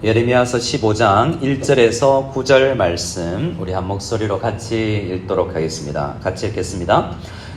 예레미야서 15장 1절에서 9절 말씀 우리 한 목소리로 같이 읽도록 하겠습니다. 같이 읽겠습니다.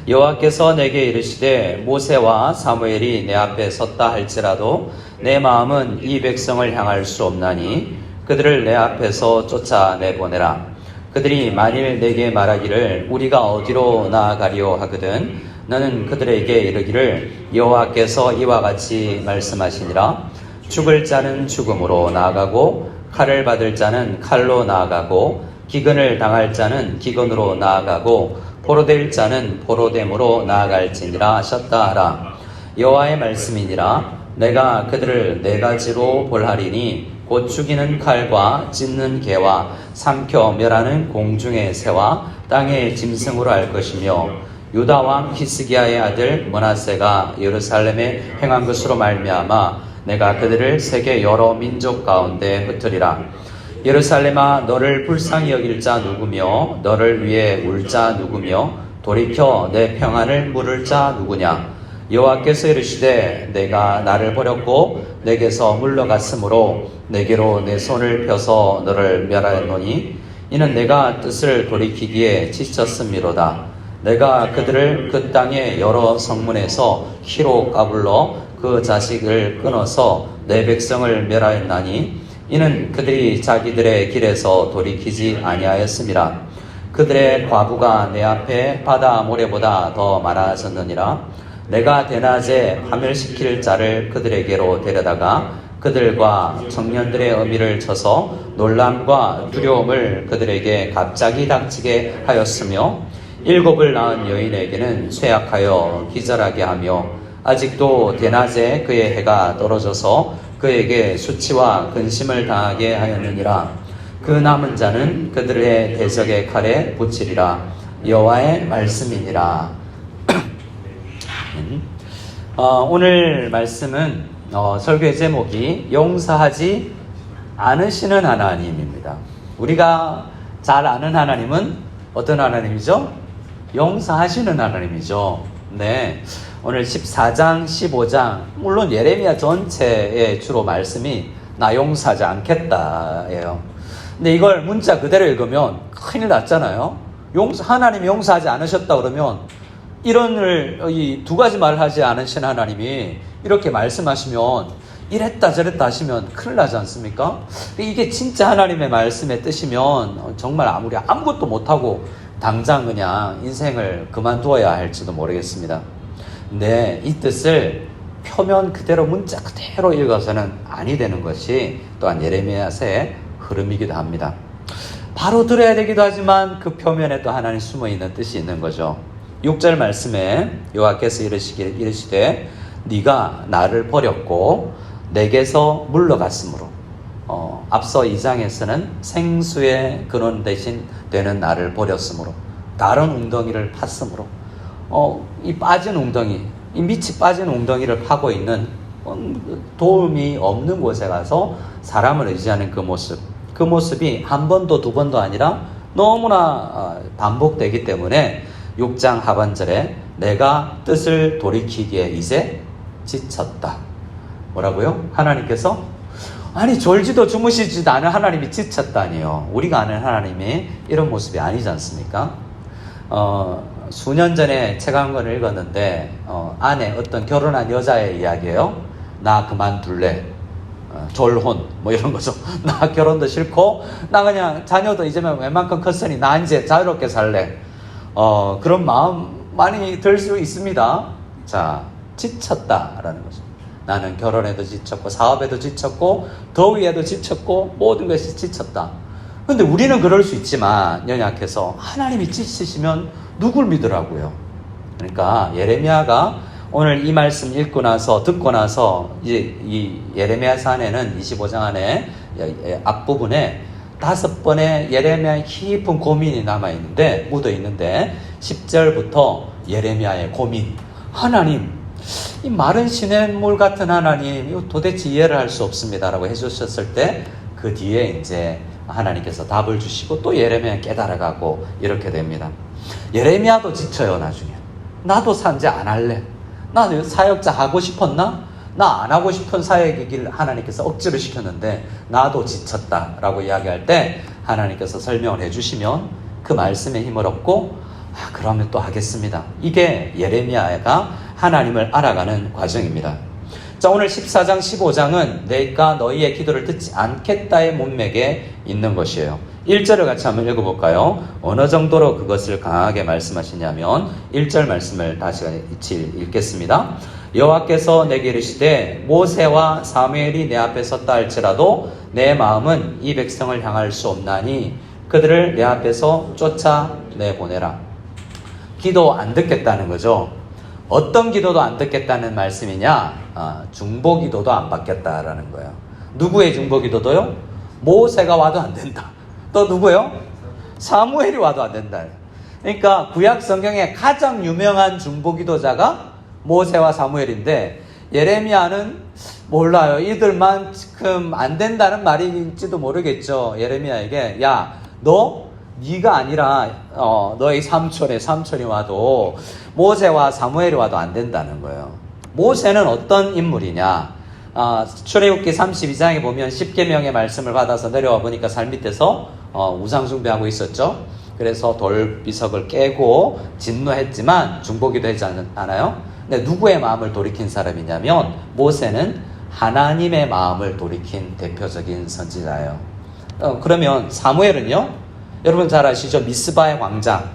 여호와께서 내게 이르시되 모세와 사무엘이 내 앞에 섰다 할지라도 내 마음은 이 백성을 향할 수 없나니 그들을 내 앞에서 쫓아내보내라. 그들이 만일 내게 말하기를 우리가 어디로 나아가리오 하거든 너는 그들에게 이르기를 여호와께서 이와 같이 말씀하시니라. 죽을 자는 죽음으로 나아가고 칼을 받을 자는 칼로 나아가고 기근을 당할 자는 기근으로 나아가고 포로될 자는 포로됨으로 나아갈지니라 하셨다 하라. 여호와의 말씀이니라. 내가 그들을 네 가지로 벌하리니 곧 죽이는 칼과 찢는 개와 삼켜 멸하는 공중의 새와 땅의 짐승으로 할 것이며 유다 왕 히스기야의 아들 므낫세가 예루살렘에 행한 것으로 말미암아 내가 그들을 세계 여러 민족 가운데 흩으리라. 예루살렘아 너를 불쌍히 여길 자 누구며 너를 위해 울 자 누구며 돌이켜 내 평안을 물을 자 누구냐. 여호와께서 이르시되 내가 나를 버렸고 내게서 물러갔으므로 내게로 내 손을 펴서 너를 멸하였노니 이는 내가 뜻을 돌이키기에 지쳤음이로다. 내가 그들을 그 땅의 여러 성문에서 키로 까불러 그 자식을 끊어서 내 백성을 멸하였나니 이는 그들이 자기들의 길에서 돌이키지 아니하였음이라. 그들의 과부가 내 앞에 바다 모래보다 더 많아졌느니라. 내가 대낮에 파멸시킬 자를 그들에게로 데려다가 그들과 청년들의 어미를 쳐서 놀람과 두려움을 그들에게 갑자기 닥치게 하였으며 일곱을 낳은 여인에게는 쇠약하여 기절하게 하며 아직도 대낮에 그의 해가 떨어져서 그에게 수치와 근심을 당하게 하였느니라. 그 남은 자는 그들의 대적의 칼에 붙이리라. 여호와의 말씀이니라. 오늘 말씀은 설교의 제목이 용서하지 않으시는 하나님입니다. 우리가 잘 아는 하나님은 어떤 하나님이죠? 용서하시는 하나님이죠. 네. 오늘 14장, 15장, 물론 예레미야 전체의 주로 말씀이 나 용서하지 않겠다예요. 근데 이걸 문자 그대로 읽으면 큰일 났잖아요. 하나님이 용서하지 않으셨다 그러면 이 두 가지 말을 하지 않으신 하나님이 이렇게 말씀하시면 이랬다 저랬다 하시면 큰일 나지 않습니까? 이게 진짜 하나님의 말씀의 뜻이면 정말 아무리 아무것도 못하고 당장 그냥 인생을 그만두어야 할지도 모르겠습니다. 근데 이 뜻을 표면 그대로 문자 그대로 읽어서는 아니 되는 것이 또한 예레미야서의 흐름이기도 합니다. 바로 들어야 되기도 하지만 그 표면에 또 하나님 숨어있는 뜻이 있는 거죠. 6절 말씀에 여호와께서 이르시되 네가 나를 버렸고 내게서 물러갔으므로 앞서 2장에서는 생수의 근원 대신 되는 나를 버렸으므로 다른 웅덩이를 팠으므로 이 빠진 웅덩이, 이 밑이 빠진 웅덩이를 파고 있는 도움이 없는 곳에 가서 사람을 의지하는 그 모습이 한 번도 두 번도 아니라 너무나 반복되기 때문에 6장 하반절에 내가 뜻을 돌이키기에 이제 지쳤다. 뭐라고요? 하나님께서 아니 졸지도 주무시지도 않은 하나님이 지쳤다니요. 우리가 아는 하나님이 이런 모습이 아니지 않습니까? 수년 전에 책 한 권을 읽었는데 안에 어떤 결혼한 여자의 이야기예요. 나 그만둘래. 졸혼 뭐 이런 거죠. 나 결혼도 싫고 나 그냥 자녀도 이제는 웬만큼 컸으니 나 이제 자유롭게 살래. 그런 마음 많이 들 수 있습니다. 자, 지쳤다라는 거죠. 나는 결혼에도 지쳤고 사업에도 지쳤고 더위에도 지쳤고 모든 것이 지쳤다. 근데 우리는 그럴 수 있지만 연약해서 하나님이 지치시면 누굴 믿으라고요? 그러니까 예레미야가 오늘 이 말씀 읽고 나서 듣고 나서 이제 이 예레미야서 안에는 25장 안에 앞부분에 5번의 예레미야의 깊은 고민이 남아있는데 묻어있는데 10절부터 예레미야의 고민. 하나님, 이 마른 시냇물 같은 하나님 이거 도대체 이해를 할 수 없습니다라고 해주셨을 때 그 뒤에 이제 하나님께서 답을 주시고 또 예레미야 깨달아가고 이렇게 됩니다. 예레미야도 지쳐요. 나중에 나도 산재 안 할래. 나 사역자 하고 싶었나? 나 안 하고 싶은 사역이길 하나님께서 억지로 시켰는데 나도 지쳤다라고 이야기할 때 하나님께서 설명을 해주시면 그 말씀에 힘을 얻고 그러면 또 하겠습니다. 이게 예레미야가 하나님을 알아가는 과정입니다. 자, 오늘 14장 15장은 내가 너희의 기도를 듣지 않겠다의 문맥에 있는 것이에요. 1절을 같이 한번 읽어볼까요? 어느 정도로 그것을 강하게 말씀하시냐면 1절 말씀을 다시 같이 읽겠습니다. 여호와께서 내게 이르시되 모세와 사무엘이 내 앞에 섰다 할지라도 내 마음은 이 백성을 향할 수 없나니 그들을 내 앞에서 쫓아내보내라. 기도 안 듣겠다는 거죠. 어떤 기도도 안 듣겠다는 말씀이냐? 중보 기도도 안 받겠다라는 거예요. 누구의 중보 기도도요? 모세가 와도 안 된다. 또 누구요? 사무엘이 와도 안 된다. 그러니까 구약 성경의 가장 유명한 중보 기도자가 모세와 사무엘인데 예레미야는 몰라요. 이들만큼 안 된다는 말인지도 모르겠죠. 예레미야에게 네가 아니라 너의 삼촌이 와도 모세와 사무엘이 와도 안 된다는 거예요. 모세는 어떤 인물이냐? 출애굽기 32장에 보면 10계명의 말씀을 받아서 내려와 보니까 산 밑에서 우상 숭배하고 있었죠. 그래서 돌비석을 깨고 진노했지만 중보기도 하지 않아요? 근데 누구의 마음을 돌이킨 사람이냐면 모세는 하나님의 마음을 돌이킨 대표적인 선지자예요. 그러면 사무엘은요? 여러분 잘 아시죠? 미스바의 광장.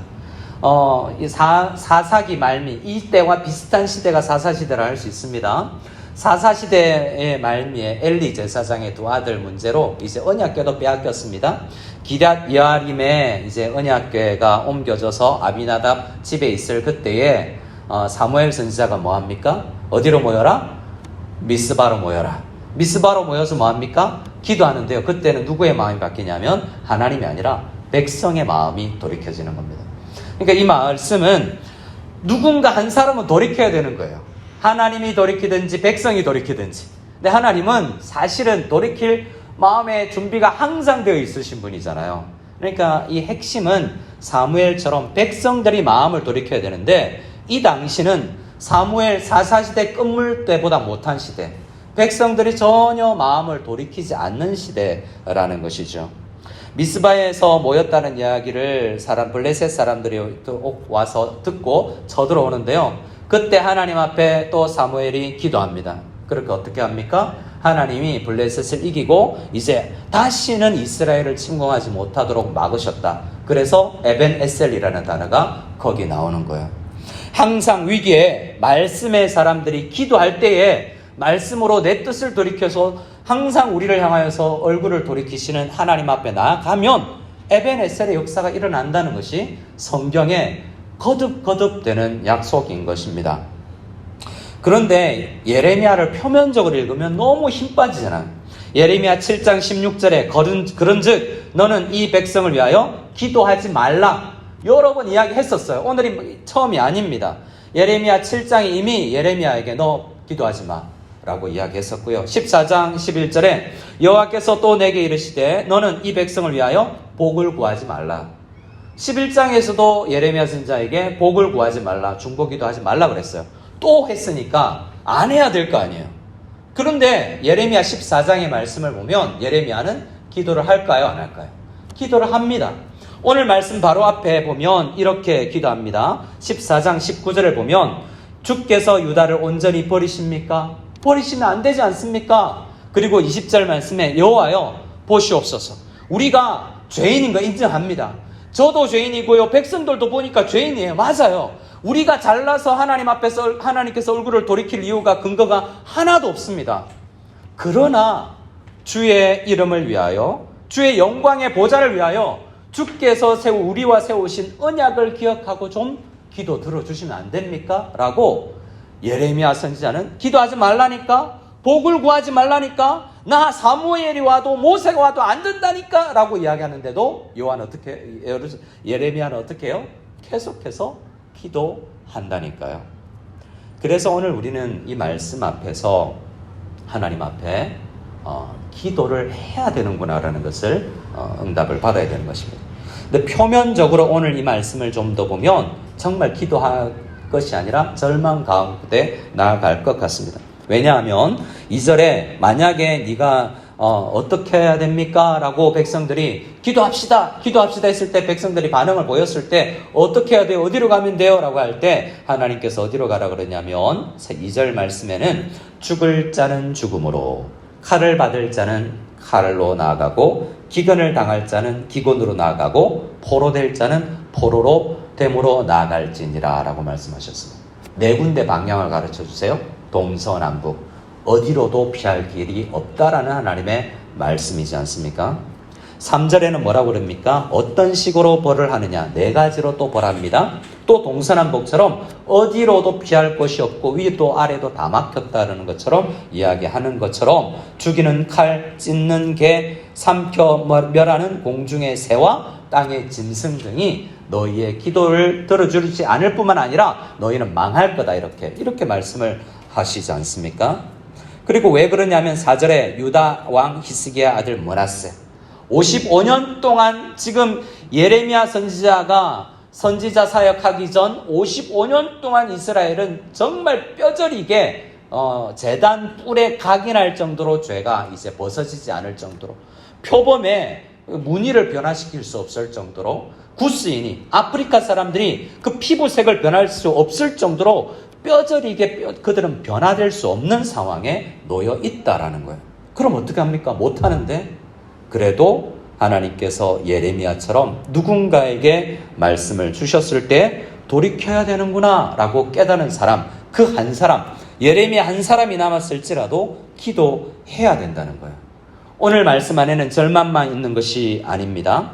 이 사사기 말미, 이 때와 비슷한 시대가 사사시대라 할 수 있습니다. 사사시대의 말미에 엘리 제사장의 두 아들 문제로 이제 언약궤도 빼앗겼습니다. 기럇 여아림에 이제 언약궤가 옮겨져서 아비나답 집에 있을 그때에 사무엘 선지자가 뭐합니까? 어디로 모여라? 미스바로 모여라. 미스바로 모여서 뭐합니까? 기도하는데요. 그때는 누구의 마음이 바뀌냐면 하나님이 아니라 백성의 마음이 돌이켜지는 겁니다. 그러니까 이 말씀은 누군가 한 사람은 돌이켜야 되는 거예요. 하나님이 돌이키든지 백성이 돌이키든지. 근데 하나님은 사실은 돌이킬 마음의 준비가 항상 되어 있으신 분이잖아요. 그러니까 이 핵심은 사무엘처럼 백성들이 마음을 돌이켜야 되는데 이 당시는 사무엘 사사시대 끝물 때보다 못한 시대, 백성들이 전혀 마음을 돌이키지 않는 시대라는 것이죠. 미스바에서 모였다는 이야기를 블레셋 사람들이 와서 듣고 쳐들어오는데요. 그때 하나님 앞에 또 사무엘이 기도합니다. 그렇게 어떻게 합니까? 하나님이 블레셋을 이기고 이제 다시는 이스라엘을 침공하지 못하도록 막으셨다. 그래서 에벤 에셀이라는 단어가 거기 나오는 거예요. 항상 위기에 말씀의 사람들이 기도할 때에 말씀으로 내 뜻을 돌이켜서 항상 우리를 향하여서 얼굴을 돌이키시는 하나님 앞에 나아가면 에벤에셀의 역사가 일어난다는 것이 성경에 거듭거듭되는 약속인 것입니다. 그런데 예레미야를 표면적으로 읽으면 너무 힘 빠지잖아요. 예레미야 7장 16절에 그런즉 너는 이 백성을 위하여 기도하지 말라. 여러 번 이야기했었어요. 오늘이 처음이 아닙니다. 예레미야 7장에 이미 예레미야에게 너 기도하지 마 라고 이야기했었고요. 14장 11절에 여호와께서 또 내게 이르시되 너는 이 백성을 위하여 복을 구하지 말라. 11장에서도 예레미야 선지자에게 복을 구하지 말라, 중보기도 하지 말라 그랬어요. 또 했으니까 안 해야 될 거 아니에요. 그런데 예레미야 14장의 말씀을 보면 예레미야는 기도를 할까요, 안 할까요? 기도를 합니다. 오늘 말씀 바로 앞에 보면 이렇게 기도합니다. 14장 19절을 보면 주께서 유다를 온전히 버리십니까? 버리시면 안 되지 않습니까? 그리고 20절 말씀에 여호와여 보시옵소서. 우리가 죄인인 거 인정합니다. 저도 죄인이고요. 백성들도 보니까 죄인이에요. 맞아요. 우리가 잘나서 하나님 앞에서 하나님께서 얼굴을 돌이킬 이유가 근거가 하나도 없습니다. 그러나 주의 이름을 위하여, 주의 영광의 보좌를 위하여 주께서 우리와 세우신 언약을 기억하고 좀 기도 들어주시면 안 됩니까? 라고 예레미야 선지자는 기도하지 말라니까, 복을 구하지 말라니까, 나 사무엘이 와도 모세가 와도 안 된다니까 라고 이야기하는데도 예레미야는 어떻게 해요? 계속해서 기도한다니까요. 그래서 오늘 우리는 이 말씀 앞에서 하나님 앞에 기도를 해야 되는구나라는 것을 응답을 받아야 되는 것입니다. 근데 표면적으로 오늘 이 말씀을 좀 더 보면 정말 기도할 것이 아니라 절망 가운데 나아갈 것 같습니다. 왜냐하면 2절에 만약에 네가 어떻게 해야 됩니까? 라고 백성들이 기도합시다 했을 때 백성들이 반응을 보였을 때 어떻게 해야 돼요? 어디로 가면 돼요? 라고 할 때 하나님께서 어디로 가라 그러냐면 2절 말씀에는 죽을 자는 죽음으로, 칼을 받을 자는 칼로 나아가고, 기근을 당할 자는 기근으로 나아가고, 포로될 자는 포로로 됨으로 나아갈지니라 라고 말씀하셨습니다. 네 군데 방향을 가르쳐 주세요. 동서남북. 어디로도 피할 길이 없다라는 하나님의 말씀이지 않습니까? 3절에는 뭐라고 그럽니까? 어떤 식으로 벌을 하느냐? 네 가지로 또 벌합니다. 또 동서남북처럼 어디로도 피할 곳이 없고 위도 아래도 다 막혔다는 것처럼 이야기하는 것처럼 죽이는 칼, 찢는 개, 삼켜 멸하는 공중의 새와 땅의 짐승 등이 너희의 기도를 들어주지 않을 뿐만 아니라 너희는 망할 거다, 이렇게 말씀을 하시지 않습니까? 그리고 왜 그러냐면 4절에 유다 왕 히스기야 아들 므낫세 55년 동안 지금 예레미야 선지자가 선지자 사역하기 전 55년 동안 이스라엘은 정말 뼈저리게 제단 뿔에 각인할 정도로 죄가 이제 벗어지지 않을 정도로, 표범에 무늬를 변화시킬 수 없을 정도로, 구스인이 아프리카 사람들이 그 피부색을 변할 수 없을 정도로 뼈저리게 그들은 변화될 수 없는 상황에 놓여 있다라는 거예요. 그럼 어떻게 합니까? 못하는데. 그래도 하나님께서 예레미야처럼 누군가에게 말씀을 주셨을 때 돌이켜야 되는구나 라고 깨닫는 사람, 그 한 사람, 예레미야 한 사람이 남았을지라도 기도해야 된다는 거예요. 오늘 말씀 안에는 절망만 있는 것이 아닙니다.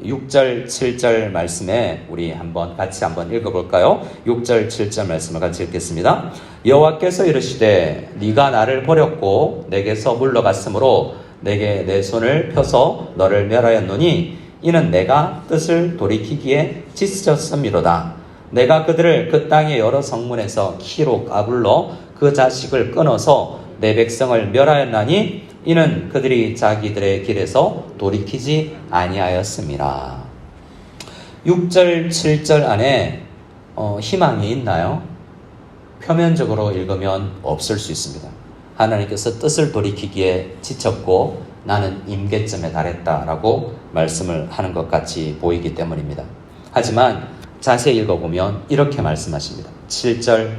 6절, 7절 말씀에 우리 같이 한번 읽어볼까요? 6절, 7절 말씀을 같이 읽겠습니다. 여호와께서 이르시되 네가 나를 버렸고 내게서 물러갔으므로 내게 내 손을 펴서 너를 멸하였노니 이는 내가 뜻을 돌이키기에 지쳤음이로다. 내가 그들을 그 땅의 여러 성문에서 키로 까불러 그 자식을 끊어서 내 백성을 멸하였나니 이는 그들이 자기들의 길에서 돌이키지 아니하였음이라. 6절, 7절 안에 희망이 있나요? 표면적으로 읽으면 없을 수 있습니다. 하나님께서 뜻을 돌이키기에 지쳤고 나는 임계점에 달했다라고 말씀을 하는 것 같이 보이기 때문입니다. 하지만 자세히 읽어보면 이렇게 말씀하십니다. 7절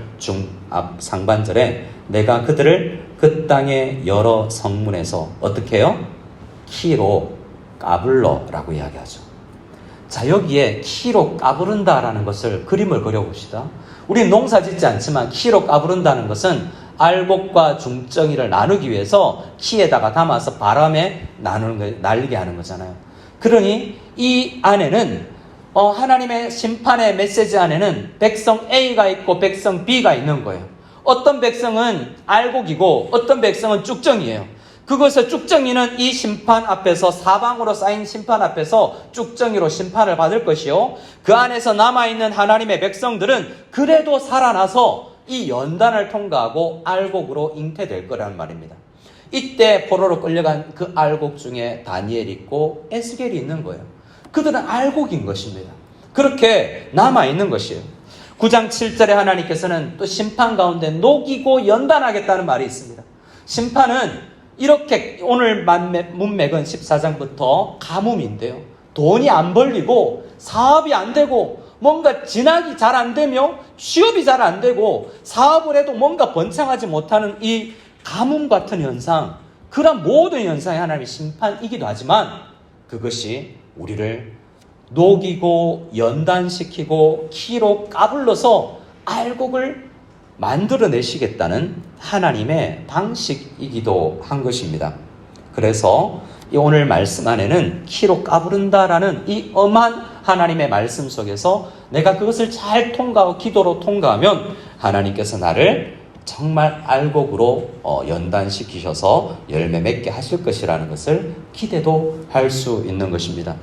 상반절에 내가 그들을 그 땅의 여러 성문에서 어떻게 해요? 키로 까불러라고 이야기하죠. 자, 여기에 키로 까부른다라는 것을 그림을 그려봅시다. 우리 농사 짓지 않지만 키로 까부른다는 것은 알곡과 중정이를 나누기 위해서 키에다가 담아서 바람에 날리게 하는 거잖아요. 그러니 이 안에는 하나님의 심판의 메시지 안에는 백성 A가 있고 백성 B가 있는 거예요. 어떤 백성은 알곡이고 어떤 백성은 쭉정이에요. 그것을 쭉정이는 이 심판 앞에서, 사방으로 쌓인 심판 앞에서 쭉정이로 심판을 받을 것이요, 그 안에서 남아있는 하나님의 백성들은 그래도 살아나서 이 연단을 통과하고 알곡으로 잉태될 거라는 말입니다. 이때 포로로 끌려간 그 알곡 중에 다니엘이 있고 에스겔이 있는 거예요. 그들은 알곡인 것입니다. 그렇게 남아있는 것이에요. 9장 7절에 하나님께서는 또 심판 가운데 녹이고 연단하겠다는 말이 있습니다. 심판은 이렇게 오늘 문맥은 14장부터 가뭄인데요. 돈이 안 벌리고 사업이 안 되고 뭔가 진학이 잘 안 되며 취업이 잘 안 되고 사업을 해도 뭔가 번창하지 못하는 이 가뭄 같은 현상, 그런 모든 현상이 하나님의 심판이기도 하지만 그것이 우리를 녹이고 연단시키고 키로 까불러서 알곡을 만들어내시겠다는 하나님의 방식이기도 한 것입니다. 그래서 오늘 말씀 안에는 키로 까부른다라는 이 엄한 하나님의 말씀 속에서 내가 그것을 잘 통과하고 기도로 통과하면 하나님께서 나를 정말 알곡으로 연단시키셔서 열매 맺게 하실 것이라는 것을 기대도 할 수 있는 것입니다.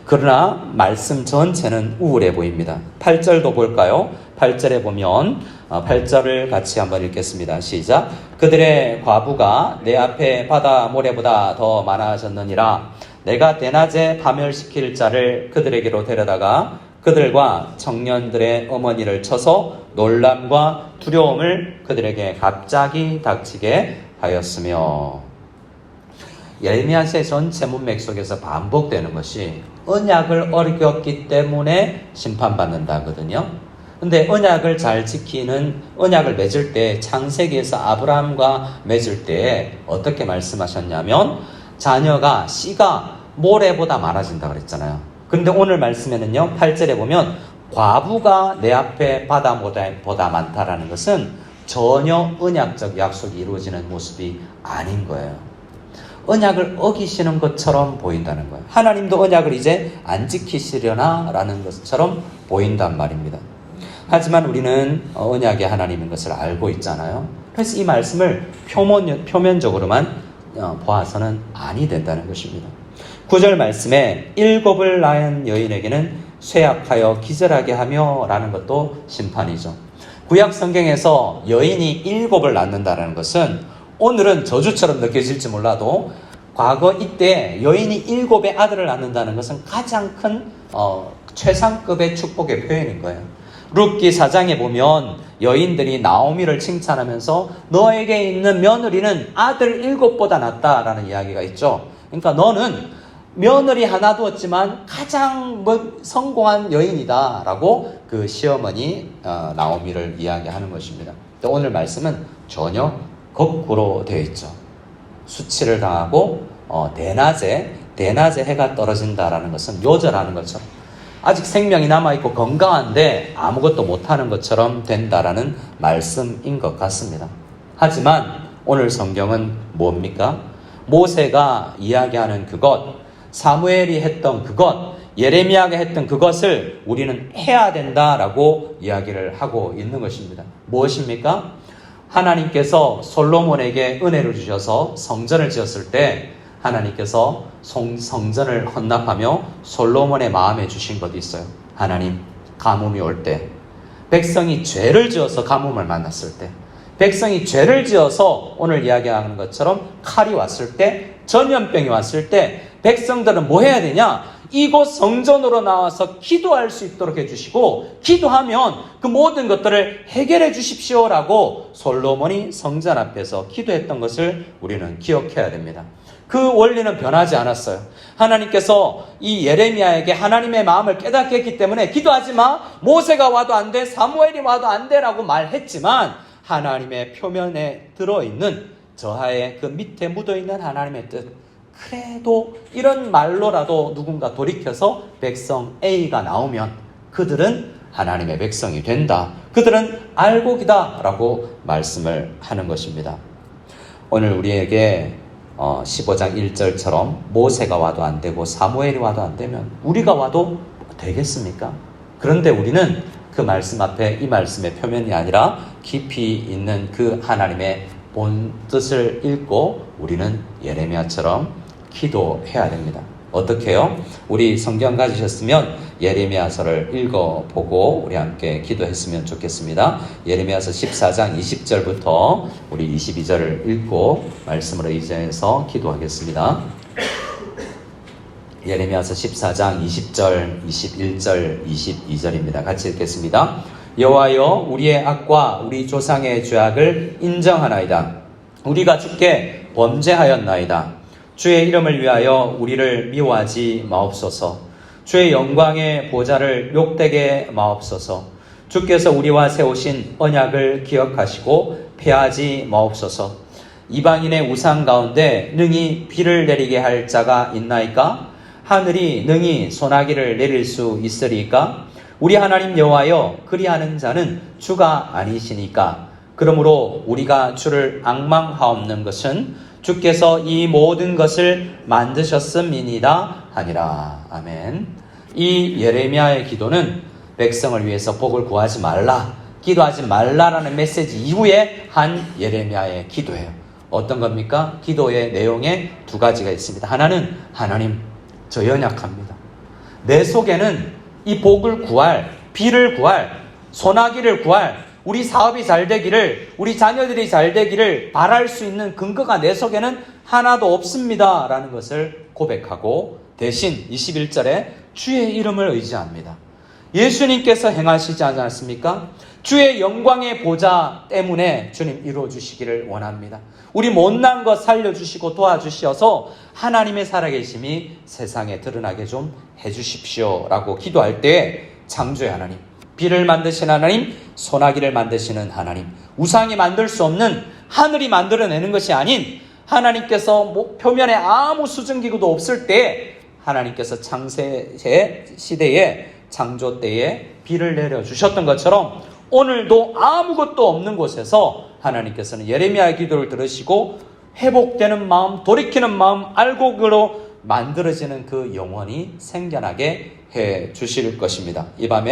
그러나 말씀 전체는 우울해 보입니다. 8절도 볼까요? 8절에 보면 8절을 같이 한번 읽겠습니다. 시작. 그들의 과부가 내 앞에 바다 모래보다 더 많아졌느니라. 내가 대낮에 파멸시킬 자를 그들에게로 데려다가 그들과 청년들의 어머니를 쳐서 놀람과 두려움을 그들에게 갑자기 닥치게 하였으며. 예레미야서의 전체 문맥 속에서 반복되는 것이 언약을 어겼기 때문에 심판받는다거든요. 근데 언약을 잘 지키는, 언약을 맺을 때, 창세기에서 아브라함과 맺을 때 어떻게 말씀하셨냐면 자녀가, 씨가 모래보다 많아진다 그랬잖아요. 그런데 오늘 말씀에는요, 8절에 보면 과부가 내 앞에 바다보다 많다라는 것은 전혀 언약적 약속이 이루어지는 모습이 아닌 거예요. 언약을 어기시는 것처럼 보인다는 거예요. 하나님도 언약을 이제 안 지키시려나 라는 것처럼 보인단 말입니다. 하지만 우리는 언약의 하나님인 것을 알고 있잖아요. 그래서 이 말씀을 표면적으로만 보아서는 아니 된다는 것입니다. 9절 말씀에 일곱을 낳은 여인에게는 쇠약하여 기절하게 하며 라는 것도 심판이죠. 구약 성경에서 여인이 일곱을 낳는다는 것은 오늘은 저주처럼 느껴질지 몰라도 과거 이때 여인이 일곱의 아들을 낳는다는 것은 가장 큰 최상급의 축복의 표현인 거예요. 룻기 4장에 보면 여인들이 나오미를 칭찬하면서 너에게 있는 며느리는 아들 7보다 낫다라는 이야기가 있죠. 그러니까 너는 며느리 하나 두었지만 가장 성공한 여인이다라고 그 시어머니 나오미를 이야기하는 것입니다. 오늘 말씀은 전혀 거꾸로 되어 있죠. 수치를 당하고 대낮에 해가 떨어진다라는 것은 요절하는 것처럼, 아직 생명이 남아있고 건강한데 아무것도 못하는 것처럼 된다라는 말씀인 것 같습니다. 하지만 오늘 성경은 뭡니까? 모세가 이야기하는 그것, 사무엘이 했던 그것, 예레미야가 했던 그것을 우리는 해야 된다라고 이야기를 하고 있는 것입니다. 무엇입니까? 하나님께서 솔로몬에게 은혜를 주셔서 성전을 지었을 때 하나님께서 성전을 헌납하며 솔로몬의 마음에 주신 것이 있어요. 하나님, 가뭄이 올 때, 백성이 죄를 지어서 가뭄을 만났을 때, 백성이 죄를 지어서 오늘 이야기하는 것처럼 칼이 왔을 때, 전염병이 왔을 때 백성들은 뭐 해야 되냐? 이곳 성전으로 나와서 기도할 수 있도록 해주시고, 기도하면 그 모든 것들을 해결해 주십시오라고 솔로몬이 성전 앞에서 기도했던 것을 우리는 기억해야 됩니다. 그 원리는 변하지 않았어요. 하나님께서 이 예레미야에게 하나님의 마음을 깨닫게 했기 때문에 기도하지 마, 모세가 와도 안 돼, 사무엘이 와도 안 돼라고 말했지만 하나님의 표면에 들어있는, 저하의 그 밑에 묻어있는 하나님의 뜻, 그래도 이런 말로라도 누군가 돌이켜서 백성 A가 나오면 그들은 하나님의 백성이 된다, 그들은 알곡이다 라고 말씀을 하는 것입니다. 오늘 우리에게 15장 1절처럼 모세가 와도 안 되고 사무엘이 와도 안 되면 우리가 와도 되겠습니까? 그런데 우리는 그 말씀 앞에 이 말씀의 표면이 아니라 깊이 있는 그 하나님의 본 뜻을 읽고 우리는 예레미야처럼 기도해야 됩니다. 어떻게 해요? 우리 성경 가지셨으면 예레미야서를 읽어보고 우리 함께 기도했으면 좋겠습니다. 예레미야서 14장 20절부터 우리 22절을 읽고 말씀으로 의지해서 기도하겠습니다. 예레미야서 14장 20절, 21절, 22절입니다. 같이 읽겠습니다. 여호와여, 우리의 악과 우리 조상의 죄악을 인정하나이다. 우리가 주께 범죄하였나이다. 주의 이름을 위하여 우리를 미워하지 마옵소서. 주의 영광의 보좌를 욕되게 마옵소서. 주께서 우리와 세우신 언약을 기억하시고 폐하지 마옵소서. 이방인의 우상 가운데 능히 비를 내리게 할 자가 있나이까? 하늘이 능히 소나기를 내릴 수 있으리까? 우리 하나님 여호와여, 그리하는 자는 주가 아니시니까. 그러므로 우리가 주를 앙망하옵는 것은 주께서 이 모든 것을 만드셨음이니이다 하니라. 아멘. 이 예레미야의 기도는 백성을 위해서 복을 구하지 말라, 기도하지 말라라는 메시지 이후에 한 예레미야의 기도예요. 어떤 겁니까? 기도의 내용에 두 가지가 있습니다. 하나는 하나님, 저 연약합니다. 내 속에는 이 복을 구할, 비를 구할, 소나기를 구할, 우리 사업이 잘 되기를, 우리 자녀들이 잘 되기를 바랄 수 있는 근거가 내 속에는 하나도 없습니다 라는 것을 고백하고, 대신 21절에 주의 이름을 의지합니다. 예수님께서 행하시지 않았습니까? 주의 영광의 보좌 때문에 주님 이루어 주시기를 원합니다. 우리 못난 것 살려주시고 도와주셔서 하나님의 살아계심이 세상에 드러나게 좀 해주십시오 라고 기도할 때 창조의 하나님, 비를 만드신 하나님, 소나기를 만드시는 하나님, 우상이 만들 수 없는 하늘이 만들어내는 것이 아닌 하나님께서 표면에 아무 수증기구도 없을 때 하나님께서 창세 시대에 창조 때에 비를 내려주셨던 것처럼 오늘도 아무것도 없는 곳에서 하나님께서는 예레미야의 기도를 들으시고 회복되는 마음, 돌이키는 마음, 알곡으로 만들어지는 그 영혼이 생겨나게 해 주실 것입니다. 이 밤에